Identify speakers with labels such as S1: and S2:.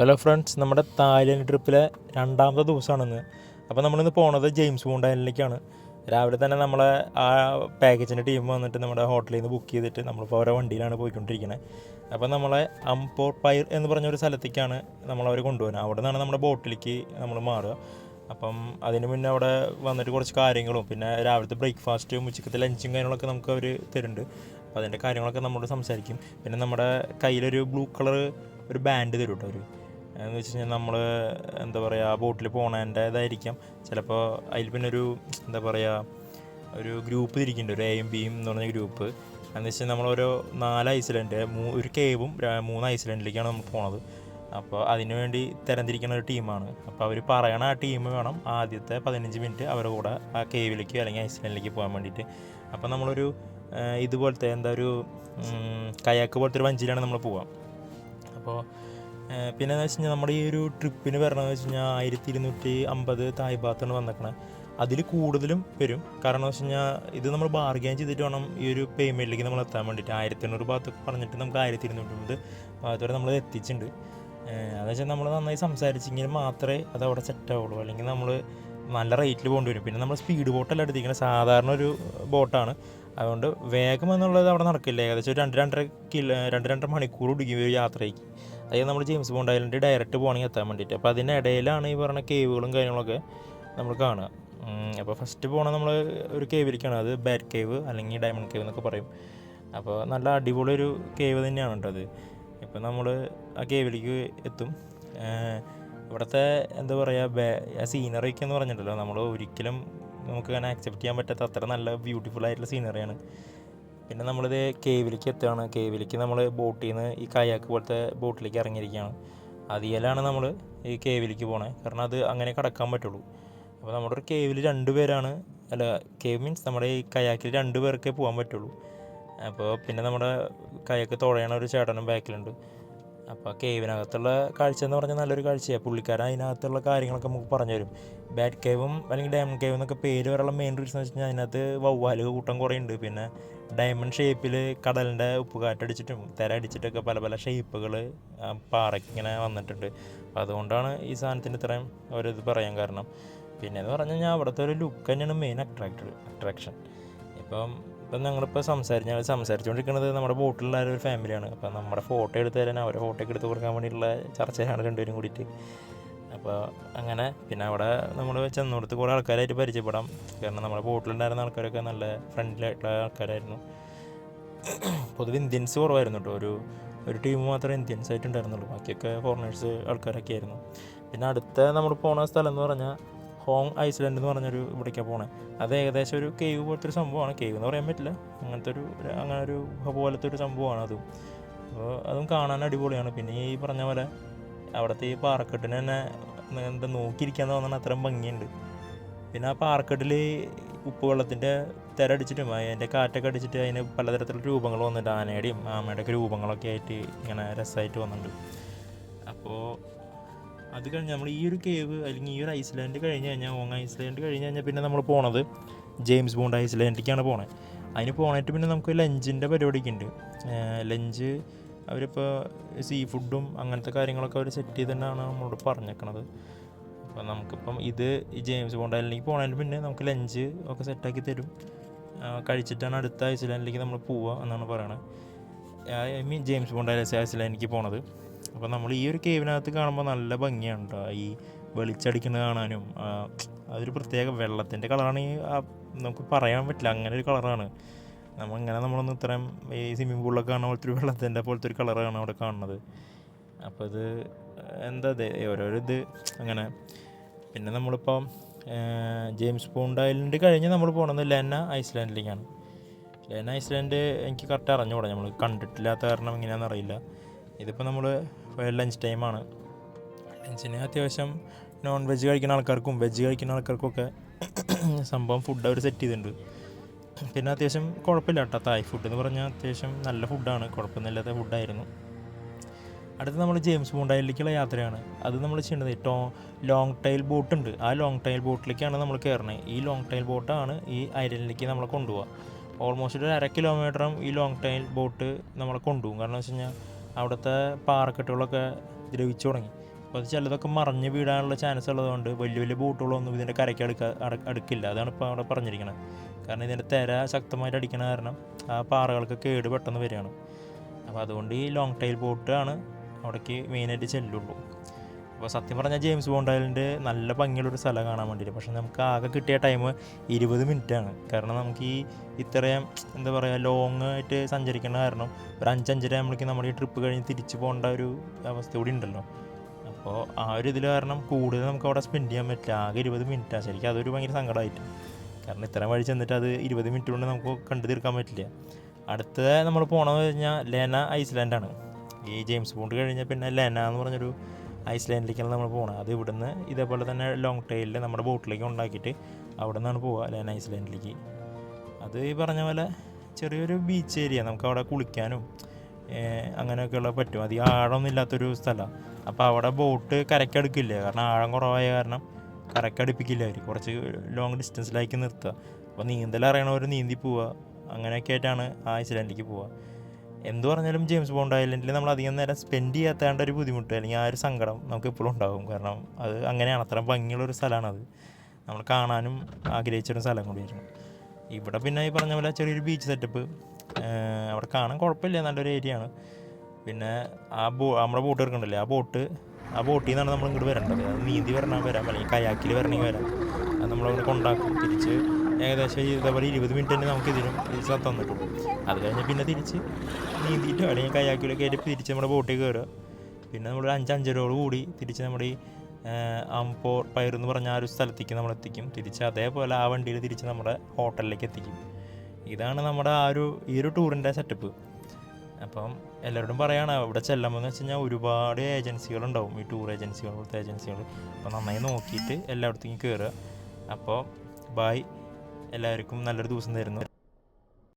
S1: Hello friends, നമ്മുടെ Thailand ട്രിപ്പിലെ രണ്ടാമത്തെ ദിവസമാണിന്ന്. അപ്പോൾ നമ്മളിന്ന് പോണത് ജെയിംസ് ബോണ്ട് ഐലൻഡിലേക്കാണ്. രാവിലെ തന്നെ നമ്മളെ ആ പാക്കേജിൻ്റെ ടീം വന്നിട്ട് നമ്മുടെ ഹോട്ടലിൽ നിന്ന് ബുക്ക് ചെയ്തിട്ട് നമ്മളിപ്പോൾ ഓരോ വണ്ടിയിലാണ് പോയിക്കൊണ്ടിരിക്കുന്നത്. അപ്പോൾ നമ്മളെ അംപോർ പൈർ എന്ന് പറഞ്ഞൊരു സ്ഥലത്തേക്കാണ് നമ്മളവർ കൊണ്ടുപോകുന്നത്. അവിടെ നിന്നാണ് നമ്മുടെ ബോട്ടിലേക്ക് നമ്മൾ മാറുക. അപ്പം അതിന് മുന്നേ അവിടെ വന്നിട്ട് കുറച്ച് കാര്യങ്ങളും പിന്നെ രാവിലത്തെ ബ്രേക്ക്ഫാസ്റ്റും ഉച്ചക്കത്തെ ലഞ്ചും കാര്യങ്ങളൊക്കെ നമുക്ക് അവർ തരുന്നുണ്ട്. അപ്പോൾ അതിൻ്റെ കാര്യങ്ങളൊക്കെ നമ്മളോട് സംസാരിക്കും. പിന്നെ നമ്മുടെ കയ്യിലൊരു ബ്ലൂ കളർ ഒരു ബാൻഡ് തരും കേട്ടോ അവർ. എന്ന് വെച്ച് കഴിഞ്ഞാൽ നമ്മൾ എന്താ പറയുക, ബോട്ടിൽ പോകണതിൻ്റേതായിരിക്കാം ചിലപ്പോൾ. അതിൽ പിന്നെ ഒരു എന്താ പറയുക, ഒരു ഗ്രൂപ്പ് തിരിക്കുന്നുണ്ട്, ഒരു എയും ബിയും എന്ന് പറഞ്ഞ ഗ്രൂപ്പ്. എന്ന് വെച്ചാൽ നമ്മളോരോ 4 ഐസ്ലാൻഡ്, ഒരു കേവും 3 ഐസ്ലാൻഡിലേക്കാണ് നമ്മൾ പോണത്. അപ്പോൾ അതിനു വേണ്ടി തരംതിരിക്കുന്ന ഒരു ടീമാണ്. അപ്പോൾ അവർ പറയണ ആ ടീം വേണം ആദ്യത്തെ 15 മിനിറ്റ് അവരുടെ കൂടെ ആ കേവിലേക്ക് അല്ലെങ്കിൽ ഐസ്ലാൻഡിലേക്ക് പോകാൻ വേണ്ടിയിട്ട്. അപ്പോൾ നമ്മളൊരു ഇതുപോലത്തെ എന്താ ഒരു കയാക്ക് പോലത്തെ ഒരു വഞ്ചിയിലാണ് നമ്മൾ പോവുക. അപ്പോൾ പിന്നെ എന്ന് വെച്ച് കഴിഞ്ഞാൽ നമ്മുടെ ഈ ഒരു ട്രിപ്പിന് വരണമെന്ന് വെച്ച് കഴിഞ്ഞാൽ 1250 തായ് ബാത്താണ് വന്നേക്കണത്. അതിൽ കൂടുതലും വരും. കാരണം എന്ന് വെച്ച് കഴിഞ്ഞാൽ ഇത് നമ്മൾ ബാർഗെയിൻ ചെയ്തിട്ട് വേണം ഈ ഒരു പേയ്മെൻറ്റിലേക്ക് നമ്മൾ എത്താൻ വേണ്ടിയിട്ട്. 1800 ബാത്തൊക്കെ പറഞ്ഞിട്ട് നമുക്ക് 1250 ബാത്ത് വരെ നമ്മൾ എത്തിച്ചിട്ടുണ്ട്. അതെന്ന് വെച്ചാൽ നമ്മൾ നന്നായി സംസാരിച്ചെങ്കിൽ മാത്രമേ അത് അവിടെ സെറ്റ് ആവുള്ളൂ, അല്ലെങ്കിൽ നമ്മൾ നല്ല റേറ്റിൽ പോകേണ്ടി വരും. പിന്നെ നമ്മൾ സ്പീഡ് ബോട്ടല്ല എടുത്തിരിക്കുന്നത്, സാധാരണ ഒരു ബോട്ടാണ്. അതുകൊണ്ട് വേഗം എന്നുള്ളത് അവിടെ നടക്കില്ല. ഏകദേശം ഒരു 2-2.5 മണിക്കൂർ ഒടുങ്ങി ഒരു യാത്രയ്ക്ക്. അതായത് നമ്മൾ ജെയിംസ് ബോണ്ട് ഐലൻഡ് ഡയറക്റ്റ് പോകണമെങ്കിൽ എത്താൻ വേണ്ടിയിട്ട്. അപ്പോൾ അതിനിടയിലാണ് ഈ പറഞ്ഞ കേവുകളും കാര്യങ്ങളൊക്കെ നമ്മൾ കാണുക. അപ്പോൾ ഫസ്റ്റ് പോകണം നമ്മൾ ഒരു കേവിലേക്കാണ്. അത് ബാറ്റ് കേവ് അല്ലെങ്കിൽ ഡയമണ്ട് കേവ് എന്നൊക്കെ പറയും. അപ്പോൾ നല്ല അടിപൊളി ഒരു കേവ് തന്നെയാണ് കേട്ടോ അത്. ഇപ്പം നമ്മൾ ആ കേവിലേക്ക് എത്തും. ഇവിടുത്തെ എന്താ പറയുക, സീനറിയൊക്കെ എന്ന് പറഞ്ഞിട്ടുണ്ടല്ലോ, നമ്മൾ ഒരിക്കലും നമുക്ക് അങ്ങനെ ആക്സെപ്റ്റ് ചെയ്യാൻ പറ്റാത്ത അത്ര നല്ല ബ്യൂട്ടിഫുൾ ആയിട്ടുള്ള സീനറിയാണ്. പിന്നെ നമ്മളിത് കേവിലേക്ക് എത്തുകയാണ്. കേവിലേക്ക് നമ്മൾ ബോട്ടിൽ നിന്ന് ഈ കയാക്ക് പോലത്തെ ബോട്ടിലേക്ക് ഇറങ്ങിയിരിക്കുകയാണ്. അതിലാണ് നമ്മൾ ഈ കേവിലേക്ക് പോകണേ, കാരണം അത് അങ്ങനെ കടക്കാൻ പറ്റുള്ളൂ. അപ്പോൾ നമ്മുടെ ഒരു കേവിൽ 2 പേരാണ്, അല്ല കേവ് മീൻസ് നമ്മുടെ ഈ കയാക്കിൽ 2 പേർക്കേ പോകാൻ പറ്റുള്ളൂ. അപ്പോൾ പിന്നെ നമ്മുടെ കയാക്ക് തുഴയണ ഒരു ചേട്ടനും ബാക്കിലുണ്ട്. അപ്പോൾ കേവിനകത്തുള്ള കാഴ്ച എന്ന് പറഞ്ഞാൽ നല്ലൊരു കാഴ്ചയാണ്. പുള്ളിക്കാരൻ അതിനകത്തുള്ള കാര്യങ്ങളൊക്കെ നമുക്ക് പറഞ്ഞു തരും. ബാറ്റ് കേവും അല്ലെങ്കിൽ ഡയമണ്ട് കേവ് എന്നൊക്കെ പേര് വരാനുള്ള മെയിൻ റീസൺ എന്ന് വെച്ച് കഴിഞ്ഞാൽ അതിനകത്ത് വവ്വാല് കൂട്ടം കുറേ ഉണ്ട്. പിന്നെ ഡയമണ്ട് ഷേപ്പിൽ കടലിൻ്റെ ഉപ്പുകാറ്റടിച്ചിട്ടും തിര അടിച്ചിട്ടൊക്കെ പല പല ഷേപ്പുകൾ പാറയ്ക്ക് ഇങ്ങനെ വന്നിട്ടുണ്ട്. അപ്പോൾ അതുകൊണ്ടാണ് ഈ സാധനത്തിൻ്റെ ഇത്രയും ഒരിത് പറയാൻ കാരണം. പിന്നെ എന്ന് പറഞ്ഞു കഴിഞ്ഞാൽ അവിടുത്തെ ഒരു ലുക്ക് തന്നെയാണ് മെയിൻ അട്രാക്ഷൻ. ഇപ്പം ഞങ്ങളിപ്പോൾ സംസാരിച്ചുകൊണ്ടിരിക്കുന്നത് നമ്മുടെ ബോട്ടിലുള്ള ഒരു ഫാമിലിയാണ്. അപ്പം നമ്മുടെ ഫോട്ടോ എടുത്ത് തരാൻ അവരെ ഫോട്ടോ ഒക്കെ എടുത്ത് കൊടുക്കാൻ വേണ്ടിയിട്ടുള്ള ചർച്ചയാണ് 2 പേരും കൂടിയിട്ട്. അപ്പോൾ അങ്ങനെ പിന്നെ അവിടെ നമ്മൾ ചെന്നിടത്ത് കുറേ ആൾക്കാരായിട്ട് പരിചയപ്പെടാം. കാരണം നമ്മുടെ ബോട്ടിലുണ്ടായിരുന്ന ആൾക്കാരൊക്കെ നല്ല ഫ്രണ്ട്ലി ആയിട്ടുള്ള ആൾക്കാരായിരുന്നു. പൊതുവെ ഇന്ത്യൻസ് കുറവായിരുന്നു കേട്ടോ. ഒരു ടീം മാത്രമേ ഇന്ത്യൻസ് ആയിട്ടുണ്ടായിരുന്നുള്ളൂ, ബാക്കിയൊക്കെ ഫോറിനേഴ്സ് ആൾക്കാരൊക്കെ ആയിരുന്നു. പിന്നെ അടുത്ത നമ്മൾ പോണ സ്ഥലം എന്ന് പറഞ്ഞാൽ ഹോങ് ഐസ്ലാൻഡ് എന്ന് പറഞ്ഞൊരു ഇവിടേക്കാണ് പോണത്. അത് ഏകദേശം ഒരു കേവ് പോലത്തെ ഒരു സംഭവമാണ്. കേവ് എന്ന് പറയാൻ പറ്റില്ല, അങ്ങനെ ഒരു പോലത്തെ ഒരു സംഭവമാണ് അതും. അപ്പോൾ അതും കാണാൻ അടിപൊളിയാണ്. പിന്നെ ഈ പറഞ്ഞ പോലെ അവിടുത്തെ ഈ പാറക്കെട്ടിന് തന്നെ എന്താ നോക്കിയിരിക്കാന്ന് തോന്നുന്ന അത്രയും ഭംഗിയുണ്ട്. പിന്നെ ആ പാറക്കെട്ടിൽ ഉപ്പ് വെള്ളത്തിൻ്റെ തിര അടിച്ചിട്ടും അതിൻ്റെ കാറ്റൊക്കെ അടിച്ചിട്ട് അതിന് പലതരത്തിലുള്ള രൂപങ്ങൾ വന്നിട്ട് ആനയുടെയും ആമയുടെയൊക്കെ രൂപങ്ങളൊക്കെ ആയിട്ട് ഇങ്ങനെ രസമായിട്ട് വന്നിട്ടുണ്ട്. അപ്പോൾ അത് കഴിഞ്ഞ് നമ്മൾ ഈ ഒരു കേവ് അല്ലെങ്കിൽ ഈ ഒരു ഐസ്ലാൻഡ് കഴിഞ്ഞ് കഴിഞ്ഞാൽ ഹോങ് ഐസ്ലാൻഡ് കഴിഞ്ഞ് കഴിഞ്ഞാൽ പിന്നെ നമ്മൾ പോണത് ജെയിംസ് ബോണ്ട് ഐസ്ലാൻഡിലേക്കാണ് പോണത്. അതിന് പോയിട്ട് പിന്നെ നമുക്ക് ലഞ്ചിൻ്റെ പരിപാടിയൊക്കെ ഉണ്ട്. ലഞ്ച് അവരിപ്പോൾ സീ ഫുഡും അങ്ങനത്തെ കാര്യങ്ങളൊക്കെ അവർ സെറ്റ് ചെയ്ത് തന്നെയാണ് നമ്മളോട് പറഞ്ഞേക്കണത്. അപ്പോൾ നമുക്കിപ്പം ഈ ജെയിംസ് ബോണ്ട് ഐസ്ലാൻഡിലേക്ക് പോകണതിന് പിന്നെ നമുക്ക് ലഞ്ച് ഒക്കെ സെറ്റാക്കി തരും. കഴിച്ചിട്ടാണ് അടുത്ത ഐസ്ലാൻഡിലേക്ക് നമ്മൾ പോവുക എന്നാണ് പറയണത്. ഐ മീൻ ജെയിംസ് ബോണ്ട് ഐസ്ലാൻഡിലേക്ക് പോണത്. അപ്പോൾ നമ്മൾ ഈ ഒരു കേവിനകത്ത് കാണുമ്പോൾ നല്ല ഭംഗിയാണ് കേട്ടോ. ഈ വെളിച്ചടിക്കുന്നത് കാണാനും അതൊരു പ്രത്യേക വെള്ളത്തിൻ്റെ കളറാണ്. നമുക്ക് പറയാൻ പറ്റില്ല, അങ്ങനെ ഒരു കളറാണ്. നമ്മളൊന്ന് ഇത്രയും ഈ സ്വിമ്മിംഗ് പൂളിലൊക്കെ കാണുന്ന പോലത്തെ ഒരു വെള്ളത്തിൻ്റെ പോലത്തെ ഒരു കളറാണ് അവിടെ കാണുന്നത്. അപ്പോൾ ഇത് എന്താ ഓരോരോ ഇത് അങ്ങനെ. പിന്നെ നമ്മളിപ്പം ജെയിംസ് ബോണ്ട് ഐലൻഡ് കഴിഞ്ഞ് നമ്മൾ പോകുന്നത് ലെന ഐസ്ലാൻഡിലേക്കാണ്. ലെന ഐസ്ലാൻഡ് എനിക്ക് കറക്റ്റ് അറിഞ്ഞുകൂടാ, നമ്മൾ കണ്ടിട്ടില്ലാത്ത കാരണം എങ്ങനെയാണെന്ന് അറിയില്ല. ഇതിപ്പോൾ നമ്മൾ ലഞ്ച് ടൈമാണ്. ലഞ്ചിന് അത്യാവശ്യം നോൺ വെജ് കഴിക്കുന്ന ആൾക്കാർക്കും വെജ് കഴിക്കുന്ന ആൾക്കാർക്കൊക്കെ സംഭവം ഫുഡ് അവർ സെറ്റ് ചെയ്തിട്ടുണ്ട്. പിന്നെ അത്യാവശ്യം കുഴപ്പമില്ല കേട്ടോ. തായ് ഫുഡ് എന്ന് പറഞ്ഞാൽ അത്യാവശ്യം നല്ല ഫുഡാണ്, കുഴപ്പമൊന്നുമില്ലാത്ത ഫുഡായിരുന്നു. അടുത്ത് നമ്മൾ ജെയിംസ് ബോണ്ട് ഐലൻഡിലേക്കുള്ള യാത്രയാണ്. അത് നമ്മൾ ചെയ്യേണ്ടത് ലോങ് ടൈൽ ബോട്ടുണ്ട്. ആ ലോങ് ടൈൽ ബോട്ടിലേക്കാണ് നമ്മൾ കയറണത്. ഈ ലോങ് ടൈൽ ബോട്ടാണ് ഈ ഐലൻഡിലേക്ക് നമ്മളെ കൊണ്ടുപോകുക. ഓൾമോസ്റ്റ് ഒരു 1/2 കിലോമീറ്ററും ഈ ലോങ് ടൈൽ ബോട്ട് നമ്മളെ കൊണ്ടുപോകും. കാരണം എന്ന് വെച്ച് കഴിഞ്ഞാൽ അവിടുത്തെ പാറക്കെട്ടുകളൊക്കെ ദ്രവിച്ചു തുടങ്ങി. അപ്പോൾ അത് ചിലതൊക്കെ മറിഞ്ഞ് വീഴാനുള്ള ചാൻസ് ഉള്ളതുകൊണ്ട് വലിയ വലിയ ബോട്ടുകളൊന്നും ഇതിൻ്റെ കരയ്ക്ക് അടുക്കില്ല. അതാണ് ഇപ്പോൾ അവിടെ പറഞ്ഞിരിക്കുന്നത്. കാരണം ഇതിൻ്റെ തിര ശക്തമായിട്ട് അടിക്കണ കാരണം ആ പാറകൾക്ക് കേട് പെട്ടെന്ന് വരികയാണ്. അപ്പോൾ അതുകൊണ്ട് ഈ ലോങ് ടൈൽ ബോട്ടാണ് അവിടേക്ക് മെയിനായിട്ട് ചെല്ലുള്ളൂ. അപ്പോൾ സത്യം പറഞ്ഞാൽ ജെയിംസ് ബോണ്ട് ഐലൻഡ് നല്ല ഭംഗിയുള്ളൊരു സ്ഥലം കാണാൻ വേണ്ടിയിട്ട്. പക്ഷേ നമുക്ക് ആകെ കിട്ടിയ ടൈം 20 മിനിറ്റാണ്. കാരണം നമുക്ക് ഈ ഇത്രയും എന്താ പറയുക ലോങ് ആയിട്ട് സഞ്ചരിക്കുന്ന കാരണം ഒരു 5-5:30 ആകുമ്പോഴേക്കും നമ്മുടെ ഈ ട്രിപ്പ് കഴിഞ്ഞ് തിരിച്ചു പോകേണ്ട ഒരു അവസ്ഥ കൂടി ഉണ്ടല്ലോ. അപ്പോൾ ആ ഒരു ഇതിൽ കാരണം കൂടുതൽ നമുക്ക് അവിടെ സ്പെൻഡ് ചെയ്യാൻ പറ്റില്ല. ആകെ 20 മിനിറ്റാണ്. ശരിക്കും അതൊരു ഭയങ്കര സങ്കടമായിട്ട്. കാരണം ഇത്രയും വഴി ചെന്നിട്ട് അത് 20 മിനിറ്റ് കൊണ്ട് നമുക്ക് കണ്ടു തീർക്കാൻ പറ്റില്ല. അടുത്ത നമ്മൾ പോകണമെന്ന് കഴിഞ്ഞാൽ ലെന ഐസ്ലാൻഡാണ്. ഈ ജെയിംസ് ബോണ്ട് കഴിഞ്ഞാൽ പിന്നെ ലെന എന്ന് പറഞ്ഞൊരു ഐസ്ലാൻഡിലേക്കാണ് നമ്മൾ പോകുന്നത്. അത് ഇവിടുന്ന് ഇതേപോലെ തന്നെ ലോങ് ടൈലിൽ നമ്മുടെ ബോട്ടിലേക്ക് ഉണ്ടാക്കിയിട്ട് അവിടെ നിന്നാണ് പോവുക ലെന ഐസ്ലാൻഡിലേക്ക്. അത് ഈ പറഞ്ഞ പോലെ ചെറിയൊരു ബീച്ച് ഏരിയ, നമുക്ക് അവിടെ കുളിക്കാനും അങ്ങനെയൊക്കെയുള്ള പറ്റും. അധികം ആഴമൊന്നും ഇല്ലാത്തൊരു സ്ഥലമാണ്. അപ്പോൾ അവിടെ ബോട്ട് കരയ്ക്കടുക്കില്ല. കാരണം ആഴം കുറവായ കാരണം കരയ്ക്കടുപ്പിക്കില്ല അവർ. കുറച്ച് ലോങ് ഡിസ്റ്റൻസിലേക്ക് നിർത്തുക. അപ്പോൾ നീന്തൽ അറിയണവർ നീന്തി പോവുക. അങ്ങനെയൊക്കെ ആയിട്ടാണ് ആ ഐസ്ലാൻഡിലേക്ക് പോവുക. എന്തു പറഞ്ഞാലും ജെയിംസ് ബോണ്ട് ഐലൻഡിൽ നമ്മൾ അധികം നേരം സ്പെൻഡ് ചെയ്യാത്തതാണ്ട് ഒരു ബുദ്ധിമുട്ട് അല്ലെങ്കിൽ ആ ഒരു സങ്കടം നമുക്ക് എപ്പോഴും ഉണ്ടാകും. കാരണം അത് അങ്ങനെയാണ്, അത്ര ഭംഗിയുള്ളൊരു സ്ഥലമാണത്. നമ്മൾ കാണാനും ആഗ്രഹിച്ചൊരു സ്ഥലം കൂടിയായിരുന്നു. ഇവിടെ പിന്നെ ഈ പറഞ്ഞ പോലെ ചെറിയൊരു ബീച്ച് സെറ്റപ്പ് അവിടെ കാണാൻ കുഴപ്പമില്ല, നല്ലൊരു ഏരിയ ആണ്. പിന്നെ നമ്മുടെ ബോട്ട് എടുക്കണ്ടല്ലേ, ആ ബോട്ടിൽ നിന്നാണ് നമ്മൾ ഇങ്ങോട്ട് വരേണ്ടത്. അത് നീന്തി വരാം, അല്ലെങ്കിൽ കയാക്കിൽ വരണമെങ്കിൽ വരാം. അത് നമ്മളവിടെ കൊണ്ടാക്കും. തിരിച്ച് ഏകദേശം ഇതേപോലെ 20 മിനിറ്റ് തന്നെ നമുക്ക് ഇതിനും തിരിച്ച് തന്നിട്ടുള്ളൂ. അത് കഴിഞ്ഞ് പിന്നെ തിരിച്ച് നീന്തിയിട്ടോ അല്ലെങ്കിൽ കയാക്കിലൊക്കെ ആയിട്ട് തിരിച്ച് നമ്മുടെ ബോട്ടിൽ കയറുക. പിന്നെ നമ്മൾ 5-5:30 കൂടി തിരിച്ച് നമ്മുടെ ഈ അംപോർ പയർ എന്ന് പറഞ്ഞ ആ ഒരു സ്ഥലത്തേക്ക് നമ്മൾ എത്തിക്കും. തിരിച്ച് അതേപോലെ ആ വണ്ടിയിൽ തിരിച്ച് നമ്മുടെ ഹോട്ടലിലേക്ക് എത്തിക്കും. ഇതാണ് നമ്മുടെ ഈ ഒരു ടൂറിൻ്റെ സെറ്റപ്പ്. അപ്പം എല്ലാവരോടും പറയുകയാണ്, ഇവിടെ ചെല്ലുമ്പോൾ എന്ന് വെച്ച് കഴിഞ്ഞാൽ ഒരുപാട് ഏജൻസികളുണ്ടാവും, ഈ ടൂർ ഏജൻസികൾ പോലത്തെ ഏജൻസികൾ. അപ്പോൾ നന്നായി നോക്കിയിട്ട് എല്ലായിടത്തേക്കും കയറുക. അപ്പോൾ ബായ്, എല്ലാവർക്കും നല്ലൊരു ദിവസം തരുന്നു.